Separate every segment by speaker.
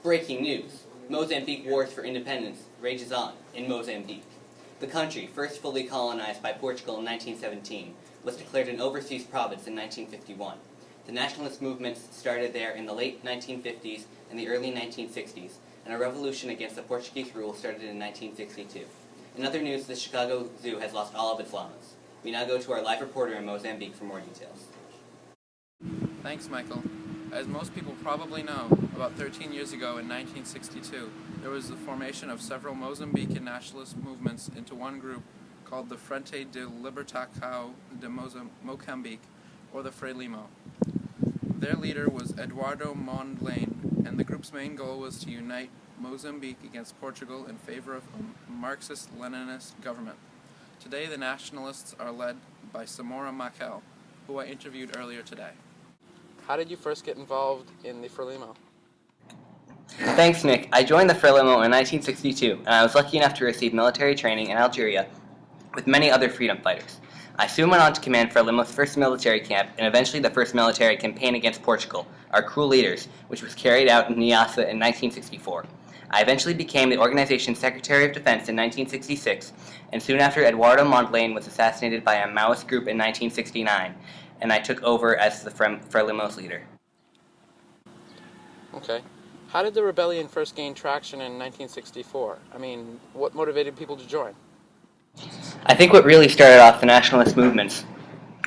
Speaker 1: Breaking news. Mozambique Wars for Independence rages on in Mozambique. The country, first fully colonized by Portugal in 1917, was declared an overseas province in 1951. The nationalist movements started there in the late 1950s and the early 1960s, and a revolution against the Portuguese rule started in 1962. In other news, the Chicago Zoo has lost all of its llamas. We now go to our live reporter in Mozambique for more details.
Speaker 2: Thanks, Michael. As most people probably know, about 13 years ago in 1962, there was the formation of several Mozambican nationalist movements into one group called the Frente de Libertação de Mozambique, or the Frelimo. Their leader was Eduardo Mondlane, and the group's main goal was to unite Mozambique against Portugal in favor of a Marxist-Leninist government. Today, the nationalists are led by Samora Machel, who I interviewed earlier today. How did you first get involved in the Frelimo?
Speaker 1: Thanks, Nick. I joined the Frelimo in 1962, and I was lucky enough to receive military training in Algeria with many other freedom fighters. I soon went on to command Frelimo's first military camp and eventually the first military campaign against Portugal, our cruel leaders, which was carried out in Niassa in 1964. I eventually became the organization's Secretary of Defense in 1966, and soon after Eduardo Mondlane was assassinated by a Maoist group in 1969, and I took over as the Frelimo's leader.
Speaker 2: Okay. How did the rebellion first gain traction in 1964? I mean, what motivated people to join?
Speaker 1: I think what really started off the nationalist movements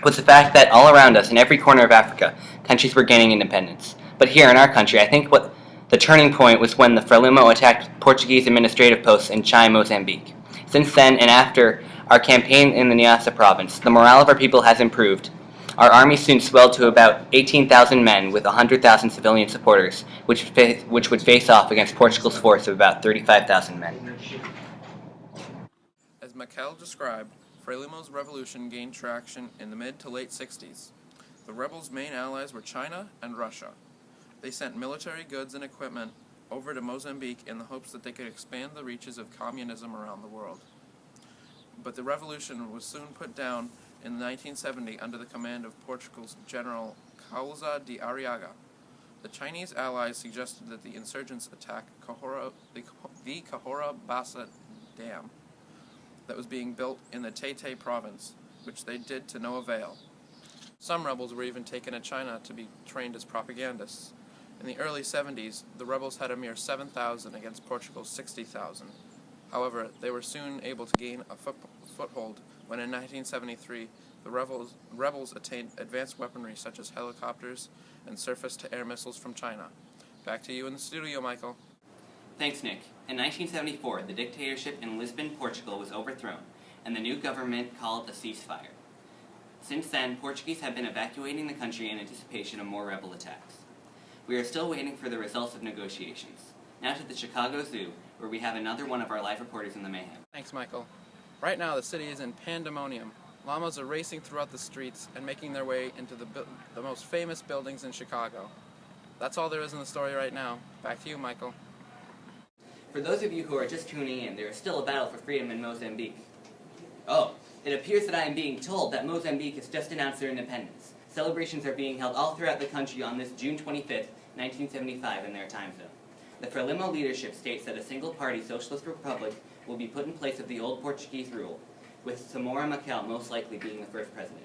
Speaker 1: was the fact that all around us, in every corner of Africa, countries were gaining independence. But here in our country, I think what the turning point was when the Frelimo attacked Portuguese administrative posts in Chai, Mozambique. Since then, and after our campaign in the Niassa province, the morale of our people has improved. Our army soon swelled to about 18,000 men with 100,000 civilian supporters, which would face off against Portugal's force of about 35,000 men.
Speaker 2: As Machel described, Frelimo's revolution gained traction in the mid to late 60s. The rebels' main allies were China and Russia. They sent military goods and equipment over to Mozambique in the hopes that they could expand the reaches of communism around the world. But the revolution was soon put down in 1970 under the command of Portugal's General Cousa de Arriaga. The Chinese allies suggested that the insurgents attack the Cahora Bassa Dam that was being built in the Tete province, which they did to no avail. Some rebels were even taken to China to be trained as propagandists. In the early 70s, the rebels had a mere 7,000 against Portugal's 60,000. However, they were soon able to gain a foothold when in 1973 the rebels attained advanced weaponry such as helicopters and surface-to-air missiles from China. Back to you in the studio, Michael.
Speaker 1: Thanks, Nick. In 1974, the dictatorship in Lisbon, Portugal was overthrown, and the new government called a ceasefire. Since then, Portuguese have been evacuating the country in anticipation of more rebel attacks. We are still waiting for the results of negotiations. Now to the Chicago Zoo, where we have another one of our live reporters in the mayhem.
Speaker 2: Thanks, Michael. Right now, the city is in pandemonium. Llamas are racing throughout the streets and making their way into the most famous buildings in Chicago. That's all there is in the story right now. Back to you, Michael.
Speaker 1: For those of you who are just tuning in, there is still a battle for freedom in Mozambique. Oh, it appears that I am being told that Mozambique has just announced their independence. Celebrations are being held all throughout the country on this June 25th, 1975 in their time zone. The Frelimo leadership states that a single-party socialist republic will be put in place of the old Portuguese rule, with Samora Machel most likely being the first president.